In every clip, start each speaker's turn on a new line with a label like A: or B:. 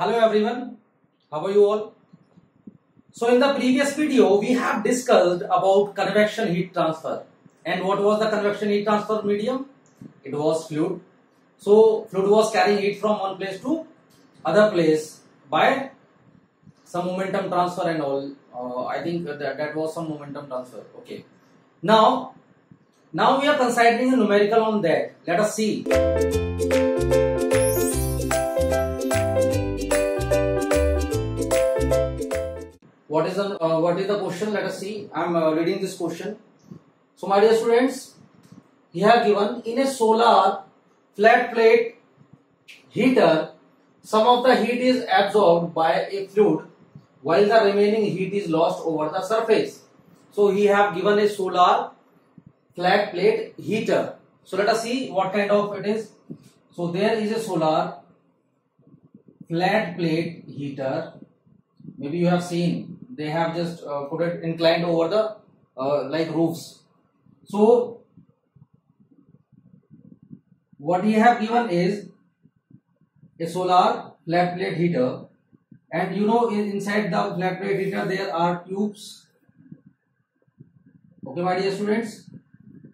A: Hello everyone, how are you all? So in the previous video we have discussed about convection heat transfer. And what was the convection heat transfer medium? It was fluid. So fluid was carrying heat from one place to other place by some momentum transfer and all. I think that was some momentum transfer. Okay. Now we are considering a numerical on that. Let us see. What is the question? Let us see. I am reading this question. So my dear students, here given in a solar flat plate heater, some of the heat is absorbed by a fluid while the remaining heat is lost over the surface. So he have given a solar flat plate heater. So let us see what kind of it is. So there is a solar flat plate heater. Maybe you have seen they have just put it inclined over the like roofs. So what he have given is a solar flat plate heater, and you know inside the flat plate heater there are tubes. Okay, my dear students,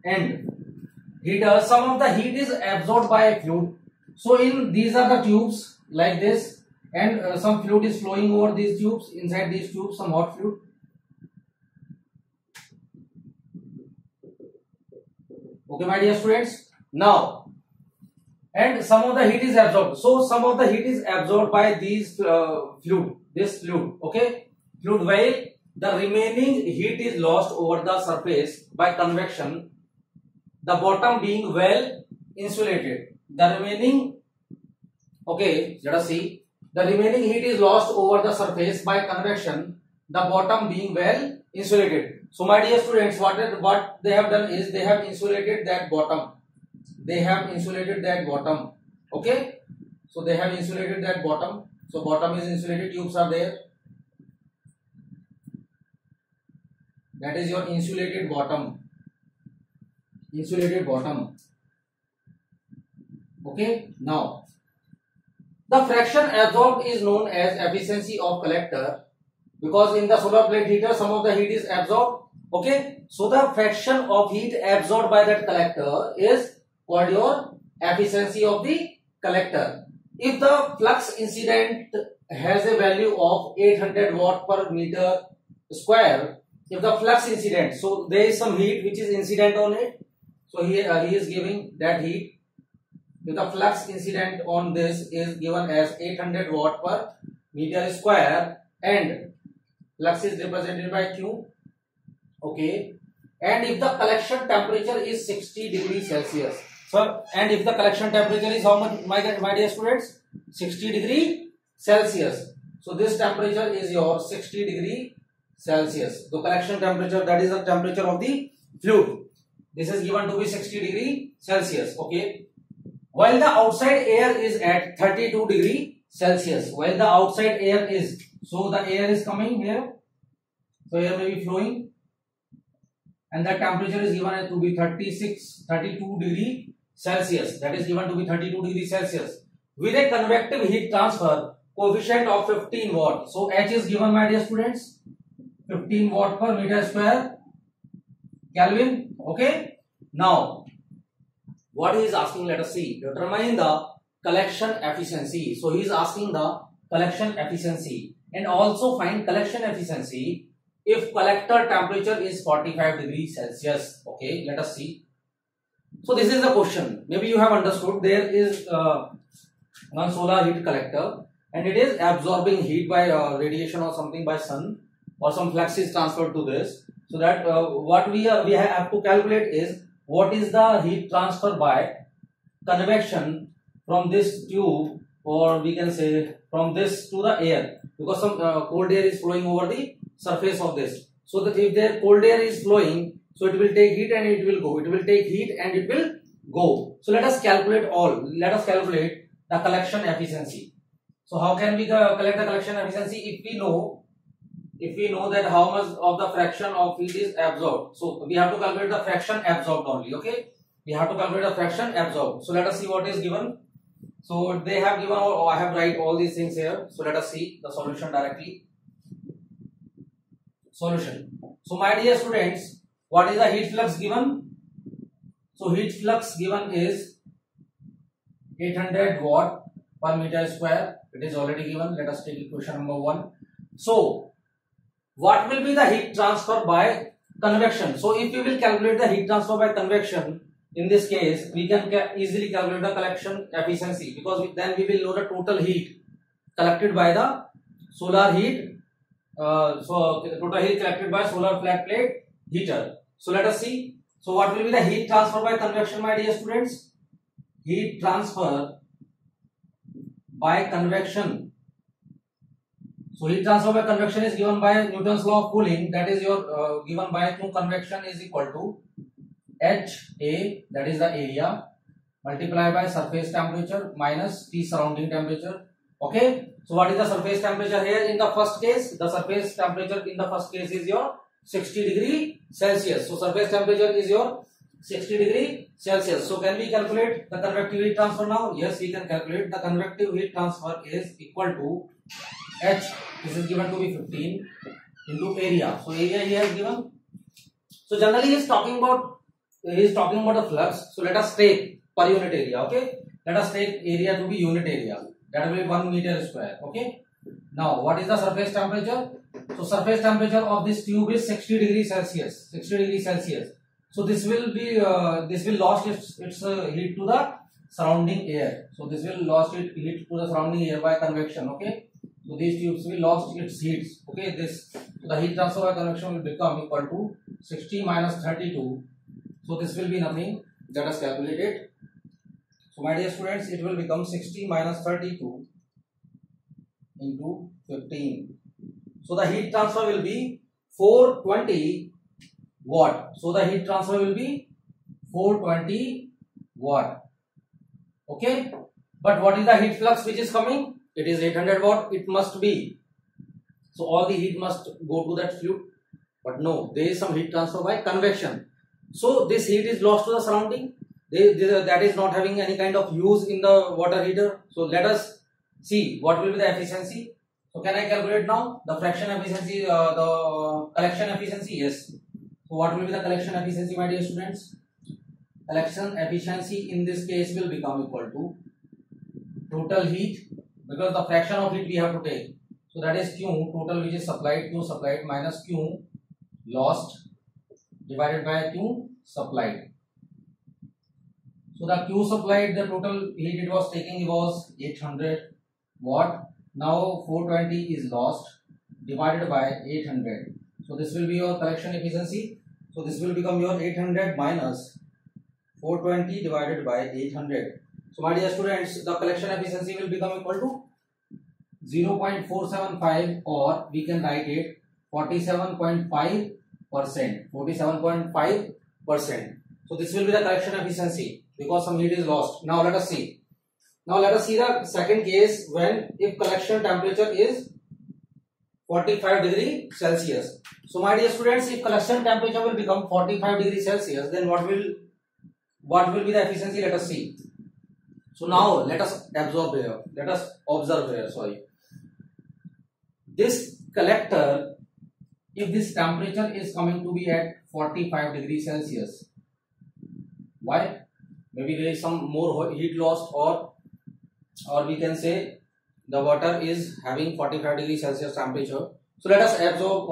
A: and heater, some of the heat is absorbed by a fluid. So in these are the tubes like this, and some fluid is flowing over these tubes. Inside these tubes some hot fluid. Okay, my dear students, now, and some of the heat is absorbed. So some of the heat is absorbed by these fluid, this fluid. Okay, fluid, while the remaining heat is lost over the surface by convection, the bottom being well insulated. The remaining, okay, let us see. The remaining heat is lost over the surface by convection, the bottom being well insulated. So my dear students, what they have done is they have insulated that bottom. They have insulated that bottom. Okay. So they have insulated that bottom. So bottom is insulated, tubes are there. That is your insulated bottom. Insulated bottom. Okay. Now, the fraction absorbed is known as efficiency of collector, because in the solar plate heater some of the heat is absorbed. Okay, so the fraction of heat absorbed by that collector is called your efficiency of the collector. If the flux incident has a value of 800 watt per meter square, if the flux incident, so there is some heat which is incident on it. So here he is giving that heat. If the flux incident on this is given as 800 watt per meter square, and flux is represented by Q. Okay, and if the collection temperature is 60 degrees Celsius. So, and if the collection temperature is how much, my dear students? 60 degree Celsius. So this temperature is your 60 degree Celsius. The collection temperature, that is the temperature of the fluid. This is given to be 60 degree Celsius. Okay. While the outside air is at 32 degree Celsius. While the outside air is, so the air is coming here. So air may be flowing, and the temperature is given to be 32 degree Celsius. That is given to be 32 degree Celsius. With a convective heat transfer coefficient of 15 watt. So H is given, my dear students, 15 watt per meter square Kelvin. Okay. Now, what he is asking, let us see. Determine the collection efficiency. So he is asking the collection efficiency, and also find collection efficiency if collector temperature is 45 degrees Celsius. Okay, let us see. So this is the question. Maybe you have understood. There is one solar heat collector, and it is absorbing heat by radiation or something by sun, or some flux is transferred to this. So that what we have to calculate is what is the heat transfer by convection from this tube, or we can say from this to the air, because some cold air is flowing over the surface of this. So that if there cold air is flowing, so it will take heat and it will go. It will take heat and it will go. So let us calculate all. Let us calculate the collection efficiency. So how can we collect the collection efficiency? If we know that how much of the fraction of heat is absorbed. So we have to calculate the fraction absorbed only. Okay, we have to calculate the fraction absorbed. So let us see what is given. So they have given, or I have write all these things here. So let us see the solution directly. Solution. So my dear students, what is the heat flux given? So heat flux given is 800 watt per meter square. It is already given. Let us take equation number 1. So what will be the heat transfer by convection? So if we will calculate the heat transfer by convection, in this case we can easily calculate the collection efficiency, because then we will know the total heat collected by the solar heat. So total heat collected by solar flat plate heater. So let us see. So what will be the heat transfer by convection, my dear students? Heat transfer by convection. So heat transfer by convection is given by Newton's law of cooling. That is your given by Q convection is equal to HA, that is the area, multiplied by surface temperature minus T surrounding temperature. Okay. So what is the surface temperature here in the first case? The surface temperature in the first case is your 60 degree Celsius. So surface temperature is your 60 degree Celsius. So can we calculate the convective heat transfer now? Yes, we can calculate. The convective heat transfer is equal to H, this is given to be 15, into area. So area here is given. So generally he is talking about the flux. So let us take per unit area. Okay, let us take area to be unit area. That will be 1 meter square. Okay. Now what is the surface temperature? So surface temperature of this tube is 60 degrees Celsius. 60 degrees Celsius. So this will be lost its heat to the surrounding air. So this will lost its heat to the surrounding air by convection. Okay. So these tubes will lost its heat. Okay. So the heat transfer by convection will become equal to 60 minus 32. So this will be nothing. Let us calculate it. So my dear students, it will become 60 minus 32 into 15. So the heat transfer will be 420 watt. So the heat transfer will be 420 watt. Okay. But what is the heat flux which is coming? It is 800 watt. It must be. So all the heat must go to that fluid. But no, there is some heat transfer by convection. So this heat is lost to the surrounding. That is not having any kind of use in the water heater. So let us see what will be the efficiency. So can I calculate now the fraction efficiency, the collection efficiency? Yes. So what will be the collection efficiency, my dear students? Collection efficiency in this case will become equal to total heat, because the fraction of heat we have to take. So that is Q total, which is supplied, Q supplied minus Q lost divided by Q supplied. So the Q supplied, the total heat it was taking was 800 watt. Now 420 is lost divided by 800. So this will be your collection efficiency. So this will become your 800 minus 420 divided by 800. So my dear students, the collection efficiency will become equal to 0.475, or we can write it 47.5%. 47.5%. So this will be the collection efficiency, because some heat is lost. Now let us see. Now let us see the second case, when if collection temperature is 45 degree Celsius. So my dear students, if collection temperature will become 45 degree Celsius, then what will be the efficiency? Let us see. So now let us observe here. Sorry. This collector, if this temperature is coming to be at 45 degrees Celsius, why? Maybe there is some more heat lost, or we can say the water is having 45 degrees Celsius temperature. So let us absorb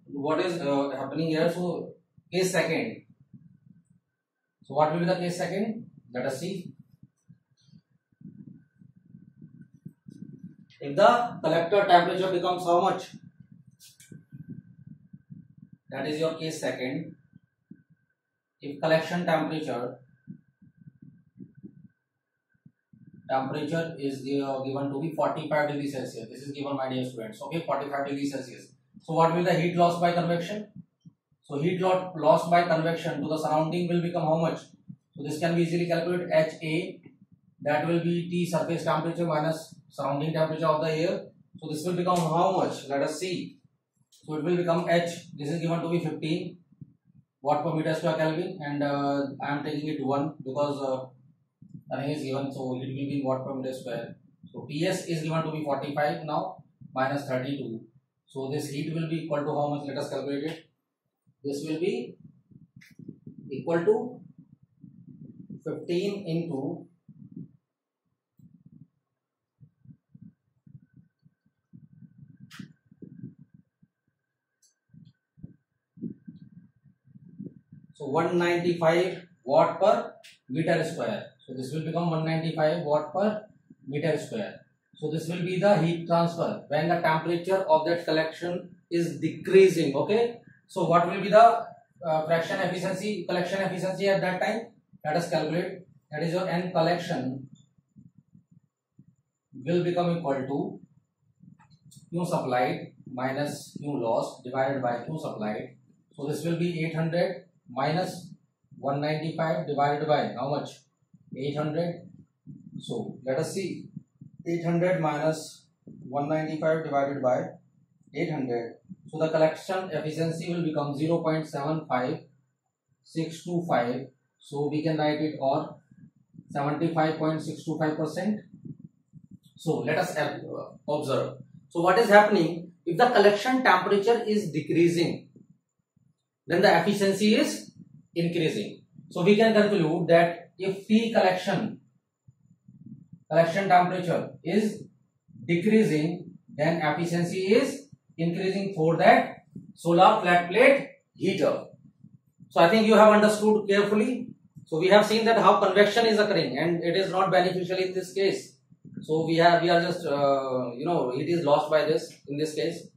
A: what is happening here. So case second. So what will be the case second? Let us see. If the collector temperature becomes how much? That is your case second. If collection temperature is given to be 45 degrees Celsius. This is given, my dear students. Okay, 45 degrees Celsius. So what will the heat loss by convection? So heat loss by convection to the surrounding will become how much? So this can be easily calculated. HA, that will be T surface temperature minus surrounding temperature of the air. So this will become how much? Let us see. So it will become H. This is given to be 15 watt per meter square Kelvin, and I am taking it 1 because nothing is given, so it will be in watt per meter square. So Ts is given to be 45 now minus 32. So this heat will be equal to how much? Let us calculate it. This will be equal to 15 into 195 watt per meter square. So this will become 195 watt per meter square. So this will be the heat transfer when the temperature of that collection is decreasing. Okay. So what will be the collection efficiency at that time? Let us calculate. That is your N collection will become equal to Q supplied minus Q lost divided by Q supplied. So this will be 800 minus 195 divided by how much? 800. So let us see, 800 minus 195 divided by 800. So the collection efficiency will become 0.75625. So we can write it or 75.625%. So let us observe. So what is happening? If the collection temperature is decreasing, then the efficiency is increasing. So we can conclude that if P collection temperature is decreasing, then efficiency is increasing for that solar flat plate heater. So I think you have understood carefully. So we have seen that how convection is occurring and it is not beneficial in this case. So we are just heat is lost by this in this case.